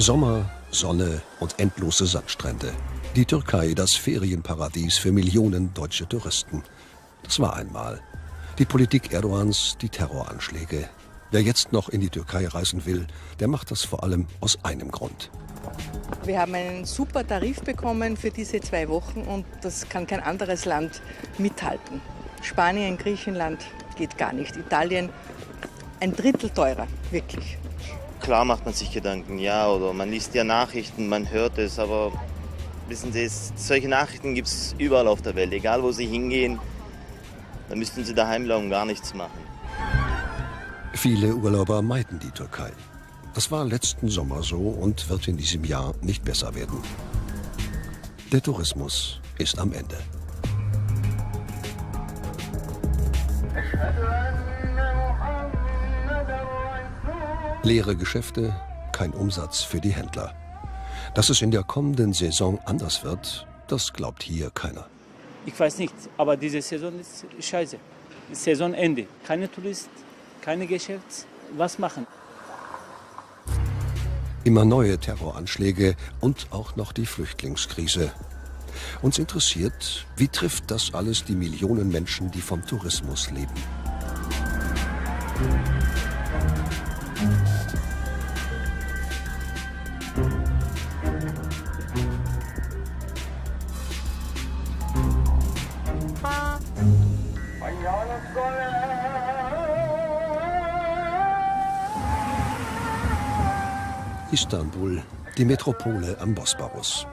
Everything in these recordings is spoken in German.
Sommer, Sonne und endlose Sandstrände. Die Türkei, das Ferienparadies für Millionen deutsche Touristen. Das war einmal. Die Politik Erdogans, die Terroranschläge. Wer jetzt noch in die Türkei reisen will, der macht das vor allem aus einem Grund. Wir haben einen super Tarif bekommen für diese 2 Wochen und das kann kein anderes Land mithalten. Spanien, Griechenland geht gar nicht. Italien ein Drittel teurer, wirklich. Klar macht man sich Gedanken, ja, oder man liest ja Nachrichten, man hört es, aber wissen Sie, solche Nachrichten gibt es überall auf der Welt. Egal, wo Sie hingehen, da müssten Sie daheim bleiben und gar nichts machen. Viele Urlauber meiden die Türkei. Das war letzten Sommer so und wird in diesem Jahr nicht besser werden. Der Tourismus ist am Ende. Leere Geschäfte, kein Umsatz für die Händler. Dass es in der kommenden Saison anders wird, das glaubt hier keiner. Ich weiß nicht, aber diese Saison ist scheiße. Saisonende. Keine Touristen, keine Geschäfte. Was machen? Immer neue Terroranschläge und auch noch die Flüchtlingskrise. Uns interessiert, wie trifft das alles die Millionen Menschen, die vom Tourismus leben? Istanbul, die Metropole am Bosporus.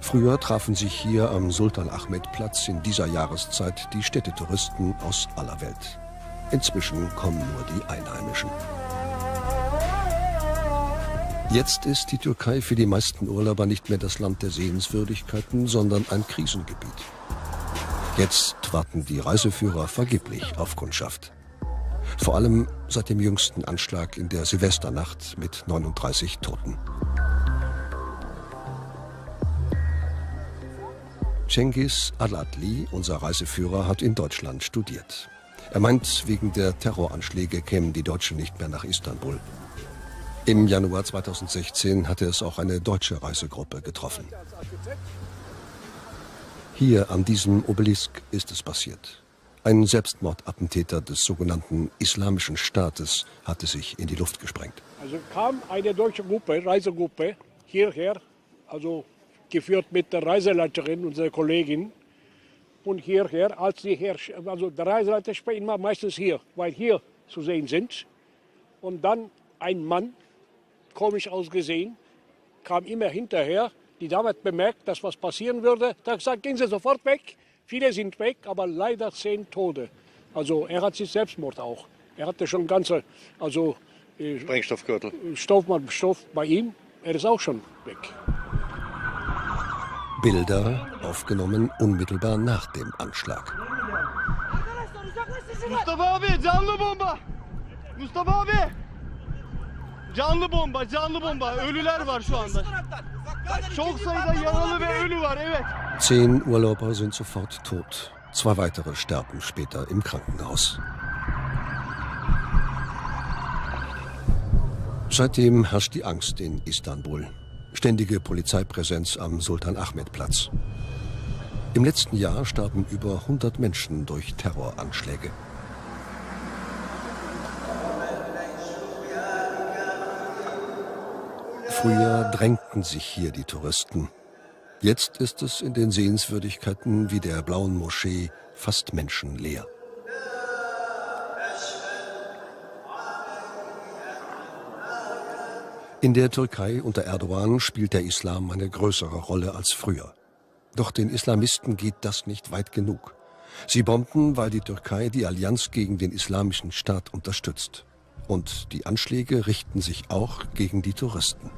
Früher trafen sich hier am Sultan-Ahmed-Platz in dieser Jahreszeit die Städtetouristen aus aller Welt. Inzwischen kommen nur die Einheimischen. Jetzt ist die Türkei für die meisten Urlauber nicht mehr das Land der Sehenswürdigkeiten, sondern ein Krisengebiet. Jetzt warten die Reiseführer vergeblich auf Kundschaft. Vor allem seit dem jüngsten Anschlag in der Silvesternacht mit 39 Toten. Cengiz Aladli, unser Reiseführer, hat in Deutschland studiert. Er meint, wegen der Terroranschläge kämen die Deutschen nicht mehr nach Istanbul. Im Januar 2016 hatte es auch eine deutsche Reisegruppe getroffen. Hier an diesem Obelisk ist es passiert. Ein Selbstmordattentäter des sogenannten Islamischen Staates hatte sich in die Luft gesprengt. Also kam eine deutsche Gruppe, Reisegruppe, hierher, also geführt mit der Reiseleiterin, unserer Kollegin. Und hierher, als die also der Reiseleiter spricht immer meistens hier, weil hier zu sehen sind. Und dann ein Mann, komisch ausgesehen, kam immer hinterher. Die Dame hat bemerkt, dass was passieren würde. Da hat gesagt, gehen Sie sofort weg. Viele sind weg, aber leider 10 Tote. Also er hat sich Selbstmord auch. Er hatte schon ganze, also Sprengstoffgürtel. Stoff bei ihm. Er ist auch schon weg. Bilder aufgenommen unmittelbar nach dem Anschlag. Mustafa abi canlı bomba. Mustafa abi. Canlı bomba, canlı bomba. Ölüler var şu anda. Çok sayıda yaralı ve ölü var, evet. 10 Urlauber sind sofort tot. 2 weitere sterben später im Krankenhaus. Seitdem herrscht die Angst in Istanbul. Ständige Polizeipräsenz am Sultan-Ahmed-Platz. Im letzten Jahr starben über 100 Menschen durch Terroranschläge. Früher drängten sich hier die Touristen. Jetzt ist es in den Sehenswürdigkeiten wie der Blauen Moschee fast menschenleer. In der Türkei unter Erdogan spielt der Islam eine größere Rolle als früher. Doch den Islamisten geht das nicht weit genug. Sie bomben, weil die Türkei die Allianz gegen den Islamischen Staat unterstützt. Und die Anschläge richten sich auch gegen die Touristen.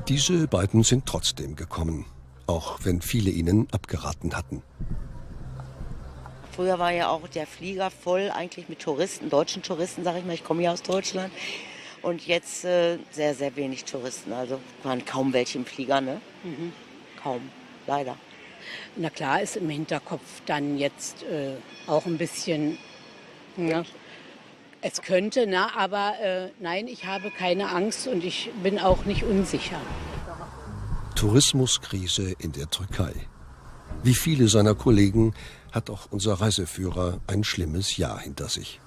Diese beiden sind trotzdem gekommen, auch wenn viele ihnen abgeraten hatten. Früher war ja auch der Flieger voll eigentlich mit Touristen, deutschen Touristen, sage ich mal. Ich komme ja aus Deutschland. Und jetzt sehr, sehr wenig Touristen. Also waren kaum welche im Flieger, ne? Kaum, leider. Na klar ist im Hinterkopf dann jetzt auch ein bisschen Es könnte, aber nein, ich habe keine Angst und ich bin auch nicht unsicher. Tourismuskrise in der Türkei. Wie viele seiner Kollegen hat auch unser Reiseführer ein schlimmes Jahr hinter sich.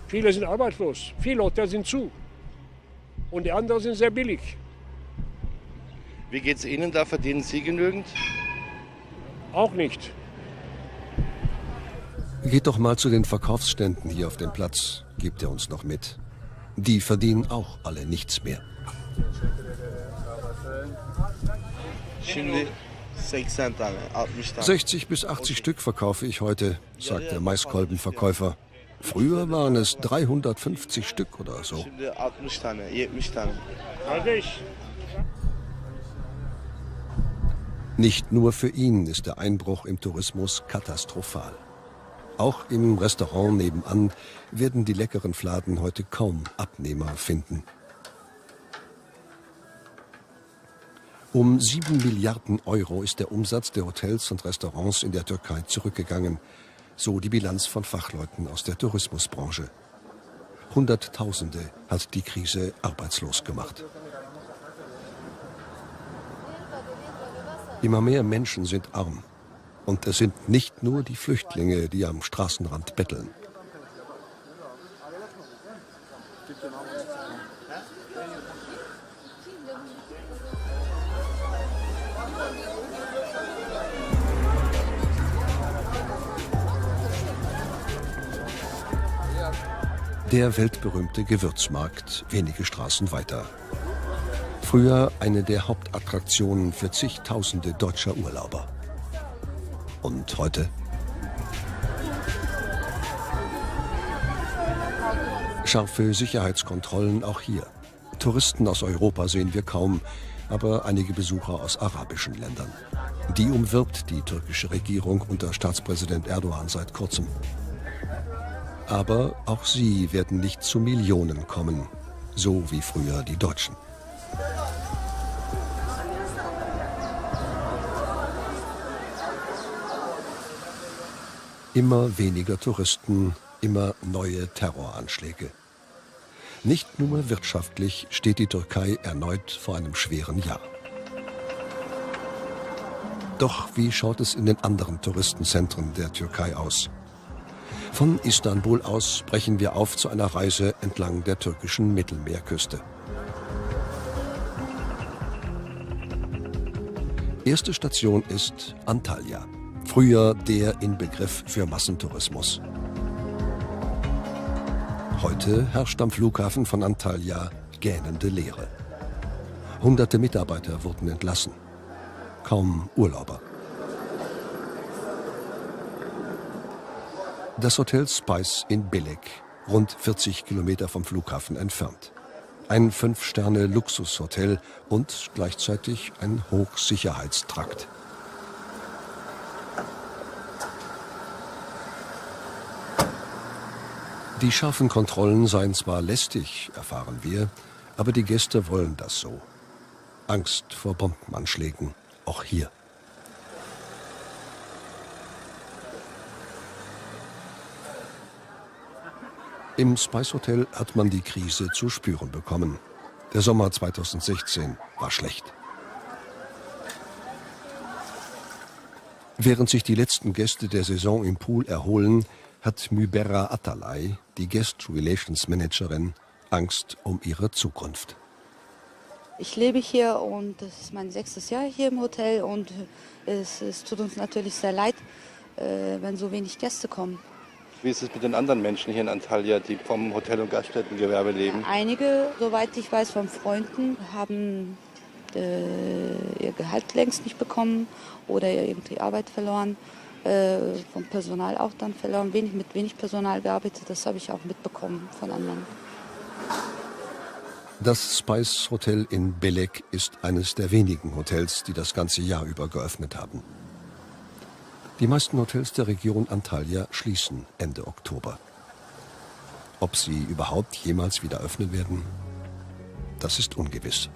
Viele sind arbeitslos, viele Hotels sind zu und die anderen sind sehr billig. Wie geht's Ihnen da? Verdienen Sie genügend? Auch nicht. Geht doch mal zu den Verkaufsständen hier auf dem Platz, gibt er uns noch mit. Die verdienen auch alle nichts mehr. Şimdi 80 tane, 60 tane. 60 bis 80 Stück verkaufe ich heute, sagt der Maiskolbenverkäufer. Früher waren es 350 Stück oder so. Şimdi 60 tane, 70 tane. Kardeş. Nicht nur für ihn ist der Einbruch im Tourismus katastrophal. Auch im Restaurant nebenan werden die leckeren Fladen heute kaum Abnehmer finden. Um 7 Milliarden Euro ist der Umsatz der Hotels und Restaurants in der Türkei zurückgegangen. So die Bilanz von Fachleuten aus der Tourismusbranche. Hunderttausende hat die Krise arbeitslos gemacht. Immer mehr Menschen sind arm. Und es sind nicht nur die Flüchtlinge, die am Straßenrand betteln. Der weltberühmte Gewürzmarkt, wenige Straßen weiter. Früher eine der Hauptattraktionen für zigtausende deutscher Urlauber. Und heute? Scharfe Sicherheitskontrollen auch hier. Touristen aus Europa sehen wir kaum, aber einige Besucher aus arabischen Ländern. Die umwirbt die türkische Regierung unter Staatspräsident Erdogan seit kurzem. Aber auch sie werden nicht zu Millionen kommen, so wie früher die Deutschen. Immer weniger Touristen, immer neue Terroranschläge. Nicht nur wirtschaftlich steht die Türkei erneut vor einem schweren Jahr. Doch wie schaut es in den anderen Touristenzentren der Türkei aus? Von Istanbul aus brechen wir auf zu einer Reise entlang der türkischen Mittelmeerküste. Erste Station ist Antalya. Früher der Inbegriff für Massentourismus. Heute herrscht am Flughafen von Antalya gähnende Leere. Hunderte Mitarbeiter wurden entlassen. Kaum Urlauber. Das Hotel Spice in Belek, rund 40 Kilometer vom Flughafen entfernt. Ein 5-Sterne-Luxushotel und gleichzeitig ein Hochsicherheitstrakt. Die scharfen Kontrollen seien zwar lästig, erfahren wir, aber die Gäste wollen das so. Angst vor Bombenanschlägen, auch hier. Im Spice Hotel hat man die Krise zu spüren bekommen. Der Sommer 2016 war schlecht. Während sich die letzten Gäste der Saison im Pool erholen, hat Müberra Atalay, die Guest Relations Managerin, Angst um ihre Zukunft. Ich lebe hier und das ist mein 6. Jahr hier im Hotel und es tut uns natürlich sehr leid, wenn so wenig Gäste kommen. Wie ist es mit den anderen Menschen hier in Antalya, die vom Hotel- und Gaststättengewerbe leben? Einige, soweit ich weiß, von Freunden haben ihr Gehalt längst nicht bekommen oder irgendwie Arbeit verloren. Vom Personal auch dann verloren, mit wenig Personal gearbeitet, das habe ich auch mitbekommen von anderen. Das Spice Hotel in Belek ist eines der wenigen Hotels, die das ganze Jahr über geöffnet haben. Die meisten Hotels der Region Antalya schließen Ende Oktober. Ob sie überhaupt jemals wieder öffnen werden, das ist ungewiss.